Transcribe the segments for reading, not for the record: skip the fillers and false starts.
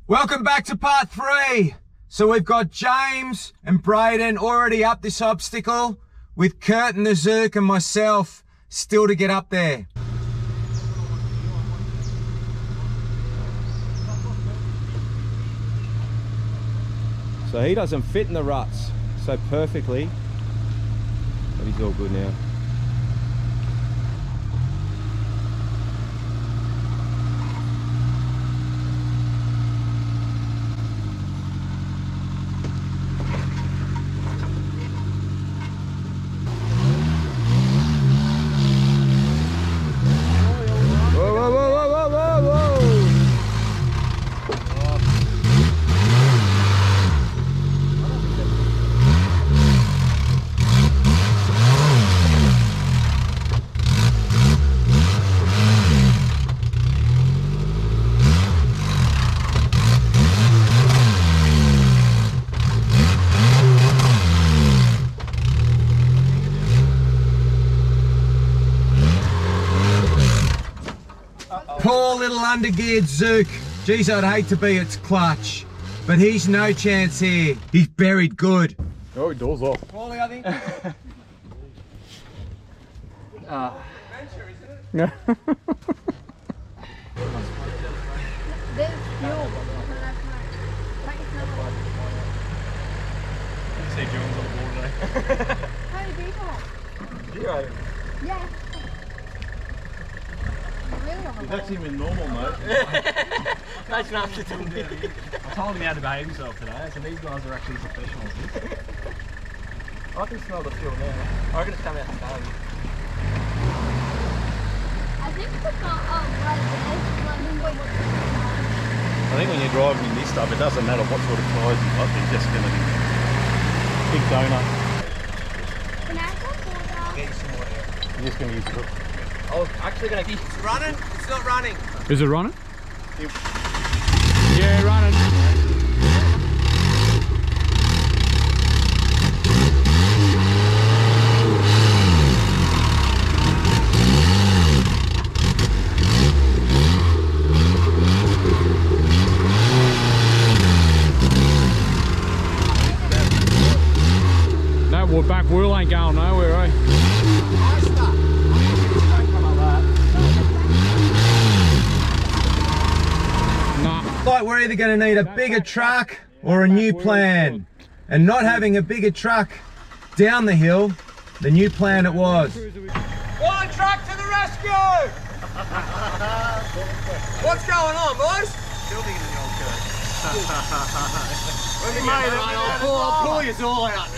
Welcome back to part 3. So we've got James and Braden already up this obstacle, with Kurt and the Zook and myself still to get up there. So he doesn't fit in the ruts so perfectly, but he's all good now. Poor little undergeared Zook. Geez, I'd hate to be its clutch, but he's no chance here. He's buried good. Oh, door's off. Paulie, I think. Adventure, isn't it? No. See Jones on the board today. How many people? 0. Yeah. He's actually been normal, mate. Imagine after doing it. I told him how to behave himself today, so these guys are actually professionals. I can smell the fuel now. I reckon it's coming out the stove. I think it's not I think when you're driving in this stuff, it doesn't matter what sort of tyres you've got, they're just going to be big donut. Can I have water? Get you some water. You're just going to use it. I was actually going to... It's running? It's not running. Is it running? Yeah, running. That back wheel ain't going nowhere, eh? Like we're either going to need a bigger truck or a new plan. And not having a bigger truck down the hill, the new plan it was. One truck to the rescue! What's going on, boys? Building in the old I'll pull you all out.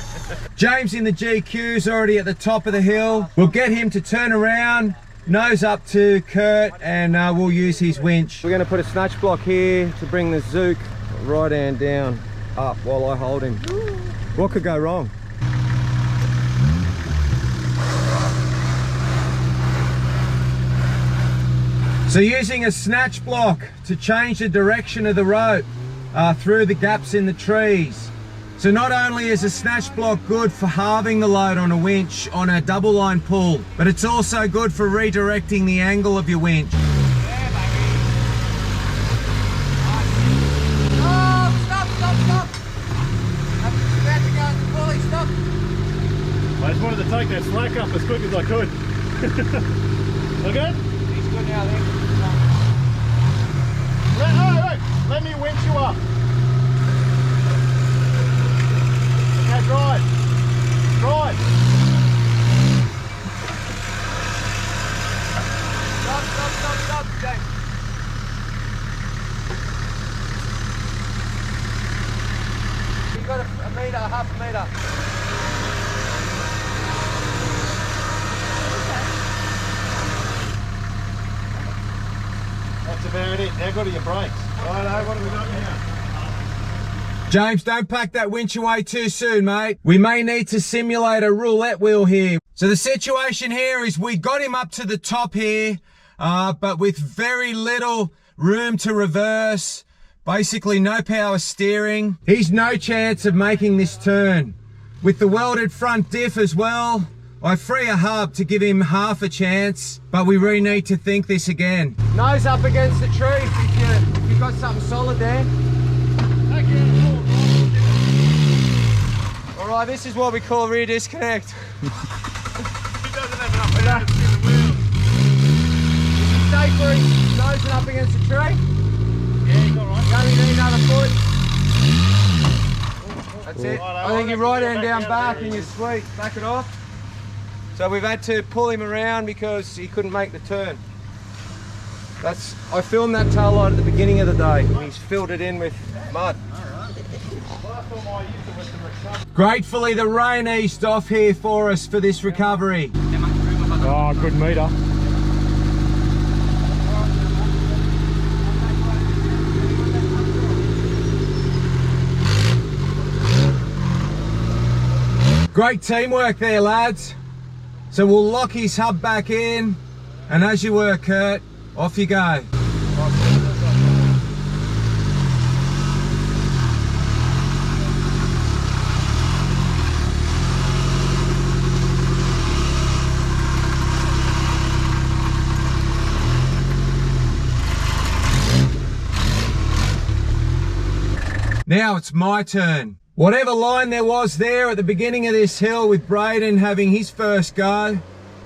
James in the GQ's already at the top of the hill. We'll get him to turn around, nose up to Kurt, and we'll use his winch. We're going to put a snatch block here to bring the Zook right hand down up while I hold him. What could go wrong? So using a snatch block to change the direction of the rope through the gaps in the trees. So not only is a snatch block good for halving the load on a winch on a double line pull, but it's also good for redirecting the angle of your winch. Yeah, baby. Oh, stop. I'm about to go into Killy, stop. I just wanted to take that slack up as quick as I could. Okay? He's good now, then. Let me winch you up. Okay, drive. Stop, James. You got a metre, half a metre. That's about it. Now go to your brakes. Righto, what have we got now? James, don't pack that winch away too soon, mate. We may need to simulate a roulette wheel here. So the situation here is we got him up to the top here, but with very little room to reverse, basically no power steering. He's no chance of making this turn. With the welded front diff as well, I free a hub to give him half a chance, but we really need to think this again. Nose up against the tree if you've got something solid there. Right, this is what we call rear disconnect. He doesn't have enough power to spin the wheel. Safe where he's nosing up against the tree. Yeah, he's alright. You only need another foot. That's it. Right, I think your right hand down back there. and you're sweet. Back it off. So we've had to pull him around because he couldn't make the turn. I filmed that tail light at the beginning of the day. He's filled it in with mud. Gratefully, the rain eased off here for us for this recovery. Oh, good meter. Great teamwork there, lads. So we'll lock his hub back in, and as you were, Kurt, off you go. Now it's my turn. Whatever line there was there at the beginning of this hill with Braden having his first go,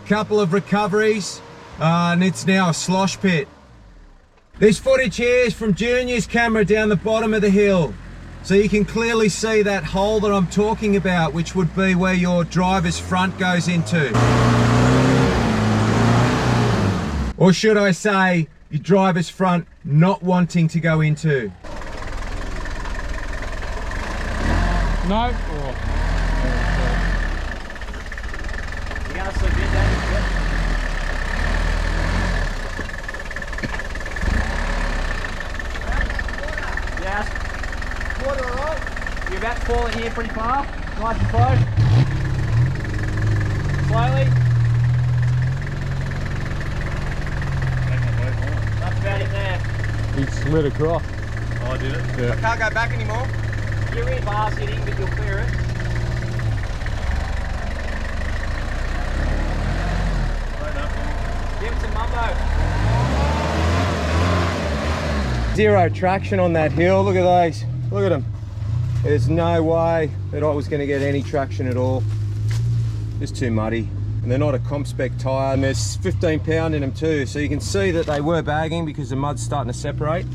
couple of recoveries, and it's now a slosh pit. This footage here is from Junior's camera down the bottom of the hill. So you can clearly see that hole that I'm talking about, which would be where your driver's front goes into. Or should I say, your driver's front not wanting to go into. No. You gotta submit that. Yes. Water alright? You're about to fall in here pretty far. Nice and slow. Slowly. That's about it there. He slid across. Oh, I did it? Yeah. I can't go back anymore. Your rear bar's hitting, but you'll clear it. Give it some mumbo. Zero traction on that hill. Look at those. Look at them. There's no way that I was going to get any traction at all. Just too muddy. And they're not a comp spec tyre, and there's 15 pound in them too. So you can see that they were bagging because the mud's starting to separate.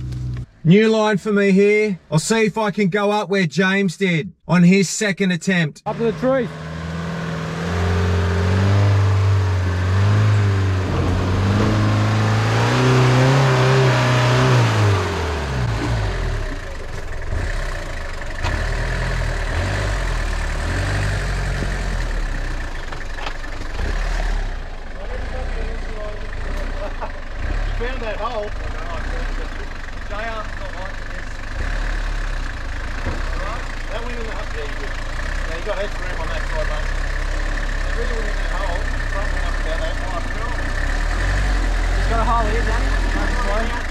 New line for me here. I'll see if I can go up where James did on his second attempt. Up to the tree. Found that hole. That went in the hole. Yeah, you did. Yeah, you got extra room on that side, mate. It really went in that hole. Front went up about that. Oh, cool. Just got a hole here, Danny. Nice and slow.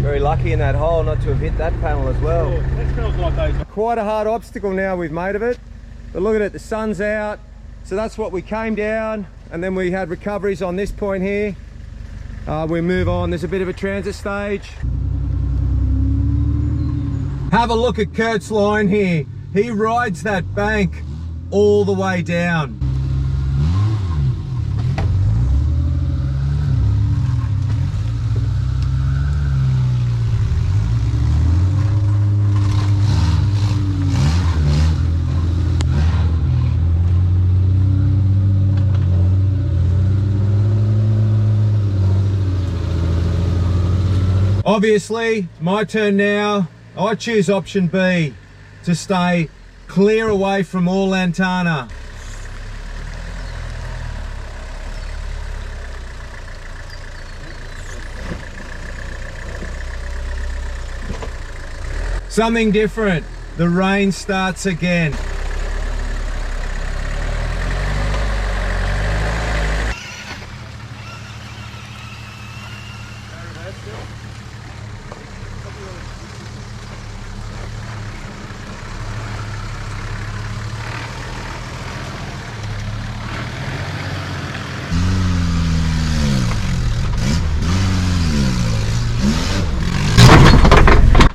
Very lucky in that hole not to have hit that panel as well. Yeah, that smells like those. Quite a hard obstacle now we've made of it. But look at it, the sun's out. So that's what we came down, and then we had recoveries on this point here. We move on, there's a bit of a transit stage. Have a look at Kurt's line here. He rides that bank all the way down. Obviously, my turn now. I choose option B to stay clear away from all Lantana. Something different. The rain starts again.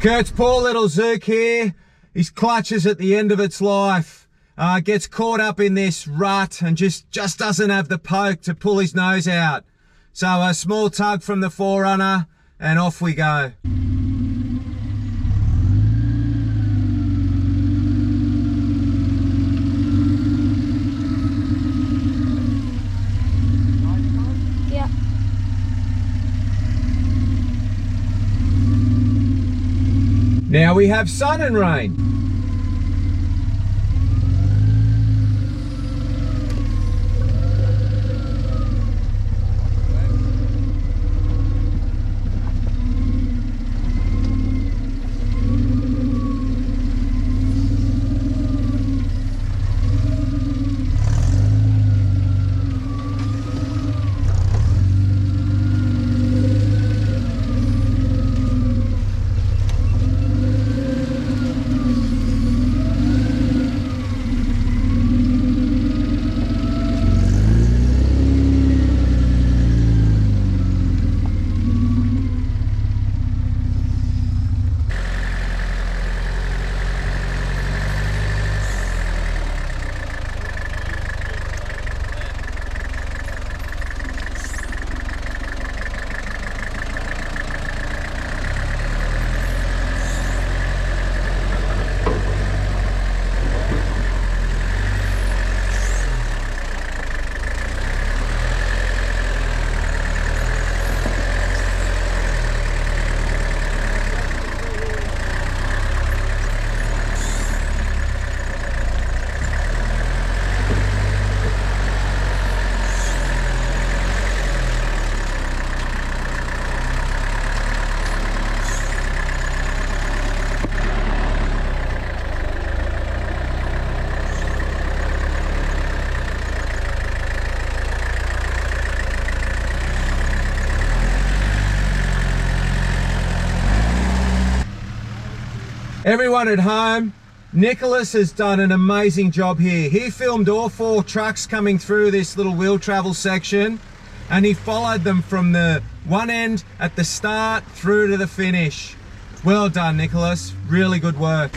Kurt's poor little Zook here, his clutch is at the end of its life. Gets caught up in this rut and just doesn't have the poke to pull his nose out. So a small tug from the 4Runner and off we go. Yeah. Now we have sun and rain. Everyone at home, Nicholas has done an amazing job here. He filmed all 4 trucks coming through this little wheel travel section, and he followed them from the one end at the start through to the finish. Well done, Nicholas. Really good work.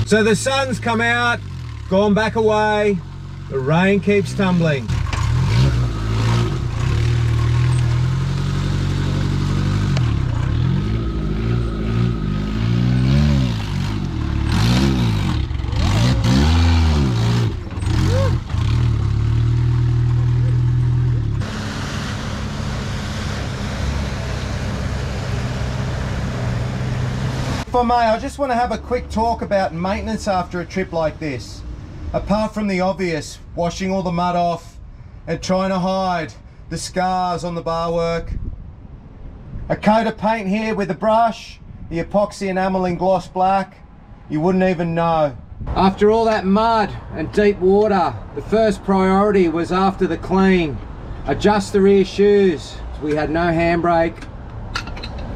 So the sun's come out, gone back away, the rain keeps tumbling. If I may, I just want to have a quick talk about maintenance after a trip like this. Apart from the obvious, washing all the mud off and trying to hide the scars on the bar work. A coat of paint here with a brush, the epoxy enamel in gloss black, you wouldn't even know. After all that mud and deep water, the first priority was after the clean. Adjust the rear shoes. We had no handbrake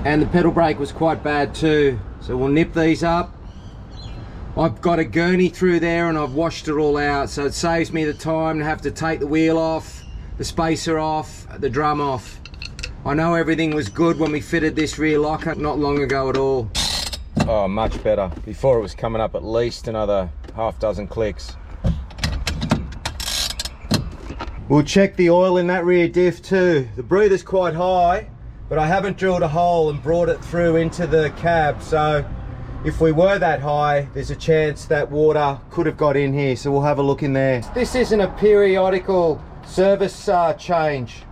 and the pedal brake was quite bad too. So we'll nip these up. I've got a gurney through there and I've washed it all out, so it saves me the time to have to take the wheel off, the spacer off, the drum off. I know everything was good when we fitted this rear locker not long ago at all. Oh, much better. Before it was coming up at least another half dozen clicks. We'll check the oil in that rear diff too. The breather's quite high, but I haven't drilled a hole and brought it through into the cab, so if we were that high, there's a chance that water could have got in here, so we'll have a look in there. This isn't a periodical service change.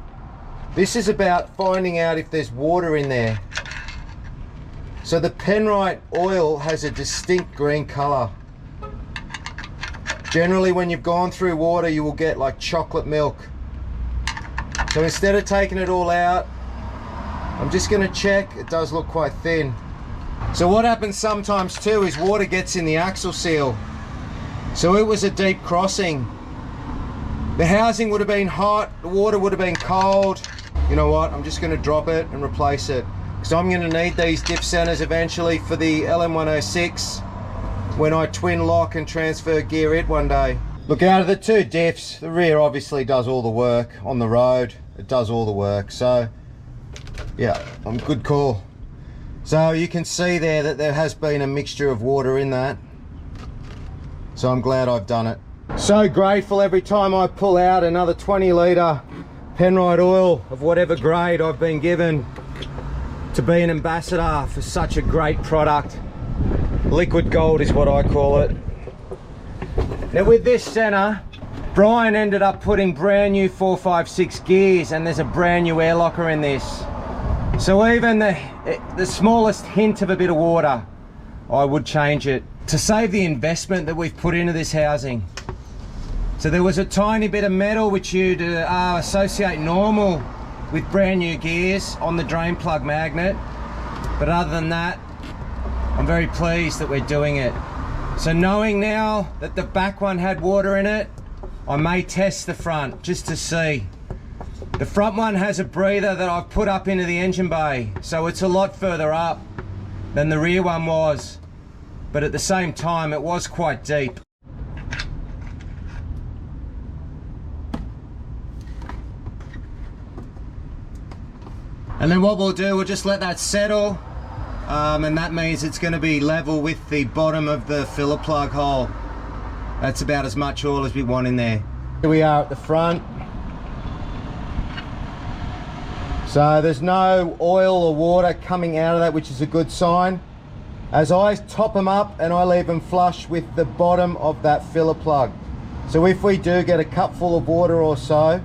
This is about finding out if there's water in there. So the Penrite oil has a distinct green colour. Generally when you've gone through water you will get like chocolate milk. So instead of taking it all out, I'm just going to check. It does look quite thin. So what happens sometimes too is water gets in the axle seal. So it was a deep crossing. The housing would have been hot, the water would have been cold. You know what, I'm just going to drop it and replace it. Because I'm going to need these diff centers eventually for the LM106 when I twin lock and transfer gear it one day. Look, out of the two diffs, the rear obviously does all the work on the road. It does all the work, so yeah, good call. So you can see there that there has been a mixture of water in that. So I'm glad I've done it. So grateful every time I pull out another 20 litre Penrite oil of whatever grade I've been given to be an ambassador for such a great product. Liquid gold is what I call it. Now with this center, Brian ended up putting brand new 456 gears, and there's a brand new air locker in this. So even the smallest hint of a bit of water, I would change it to save the investment that we've put into this housing. So there was a tiny bit of metal which you'd associate normal with brand new gears on the drain plug magnet. But other than that, I'm very pleased that we're doing it. So knowing now that the back one had water in it, I may test the front just to see. The front one has a breather that I've put up into the engine bay, so it's a lot further up than the rear one was. But at the same time, it was quite deep. And then what we'll do, we'll just let that settle. And that means it's going to be level with the bottom of the filler plug hole. That's about as much oil as we want in there. Here we are at the front. So there's no oil or water coming out of that, which is a good sign. As I top them up and I leave them flush with the bottom of that filler plug. So if we do get a cupful of water or so,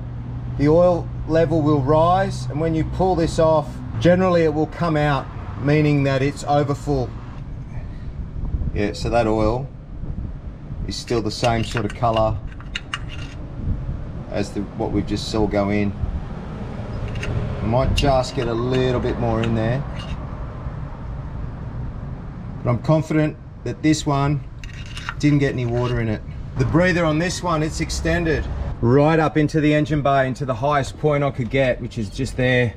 the oil level will rise, and when you pull this off, generally it will come out, meaning that it's overfull. Yeah, so that oil is still the same sort of color as what we've just saw go in. I might just get a little bit more in there, but I'm confident that this one didn't get any water in it. The breather on this one, it's extended right up into the engine bay, into the highest point I could get, which is just there.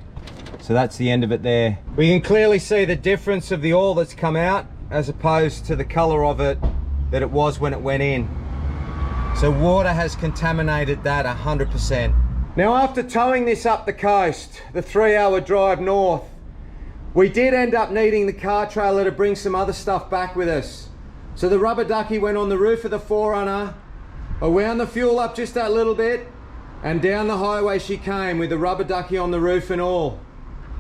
So that's the end of it there. We can clearly see the difference of the oil that's come out as opposed to the color of it that it was when it went in. So water has contaminated that 100%. Now after towing this up the coast, the 3-hour drive north, we did end up needing the car trailer to bring some other stuff back with us. So the rubber ducky went on the roof of the 4Runner. I wound the fuel up just that little bit, and down the highway she came with the rubber ducky on the roof and all,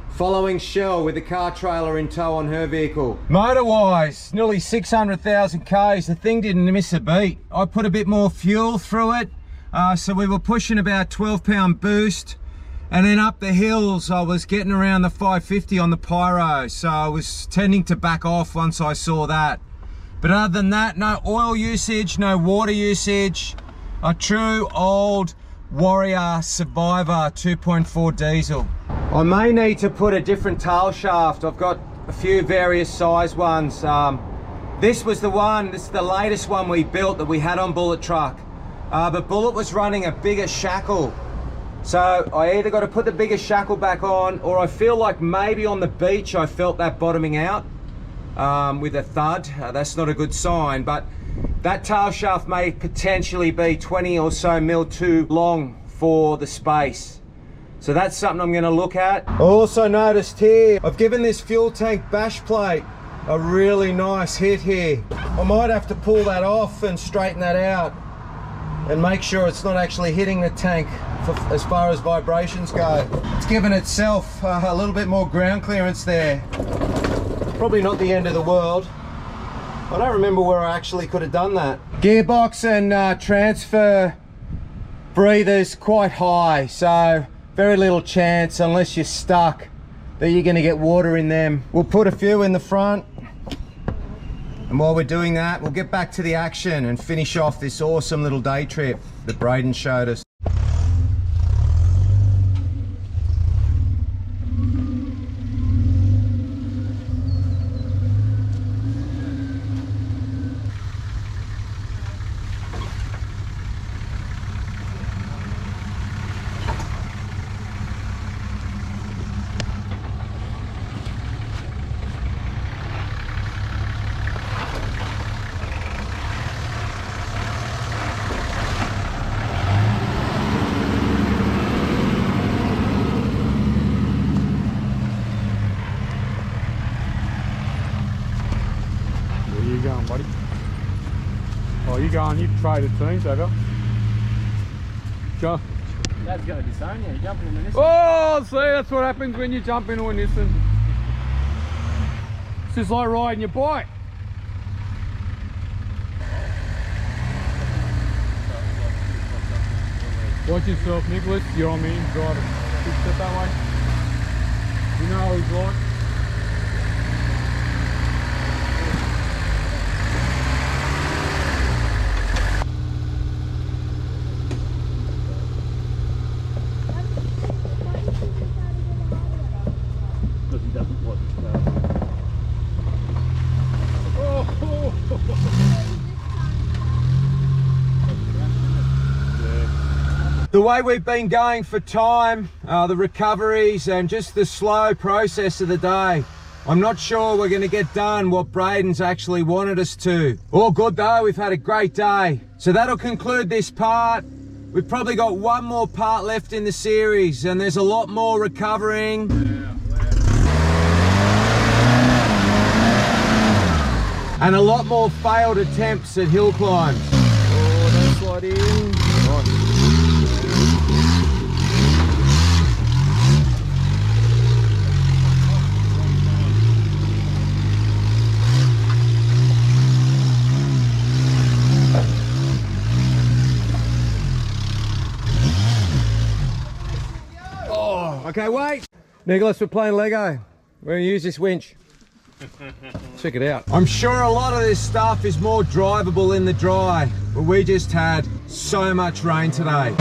following Shell with the car trailer in tow on her vehicle. Motor-wise, nearly 600,000 Ks, the thing didn't miss a beat. I put a bit more fuel through it, so we were pushing about 12-pound boost, and then up the hills I was getting around the 550 on the pyro, so I was tending to back off once I saw that. But other than that, no oil usage, no water usage. A true old Warrior Survivor 2.4 diesel. I may need to put a different tail shaft. I've got a few various size ones. This was the one, this is the latest one we built that we had on Bullet truck. But Bullet was running a bigger shackle. So I either got to put the bigger shackle back on, or I feel like maybe on the beach I felt that bottoming out. With a thud. That's not a good sign, but that tail shaft may potentially be 20 or so mil too long for the space. So that's something I'm going to look at. I also noticed here, I've given this fuel tank bash plate a really nice hit here. I might have to pull that off and straighten that out and make sure it's not actually hitting the tank as far as vibrations go. It's given itself a little bit more ground clearance there. Probably not the end of the world. I don't remember where I actually could have done that. Gearbox and transfer breather's quite high, so very little chance unless you're stuck that you're going to get water in them. We'll put a few in the front, and while we're doing that, we'll get back to the action and finish off this awesome little day trip that Braden showed us. going, buddy? Oh, you going, you've traded teams, have you? John. Dad's got a Nissan, yeah, you're jumping in the Nissan. Oh, see, that's what happens when you jump into a Nissan. It's just like riding your bike. Watch yourself, Nicholas. You're on me, drive it. Keep set that way. You know what he's like. Because he doesn't want The way we've been going for time, the recoveries and just the slow process of the day, I'm not sure we're going to get done what Braden's actually wanted us to. All good though, we've had a great day. So that'll conclude this part. We've probably got one more part left in the series and there's a lot more recovering. And a lot more failed attempts at hill climbs. Oh, don't slide in. Nice. Okay, wait. Nicholas, we're playing Lego. We're going to use this winch. Check it out. I'm sure a lot of this stuff is more drivable in the dry, but we just had so much rain today.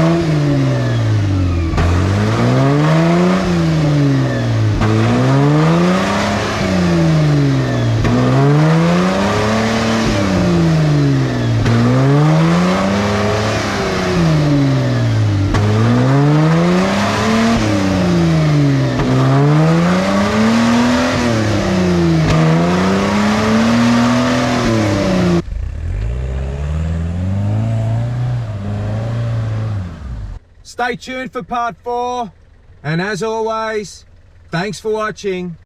Stay tuned for part 4, and as always, thanks for watching.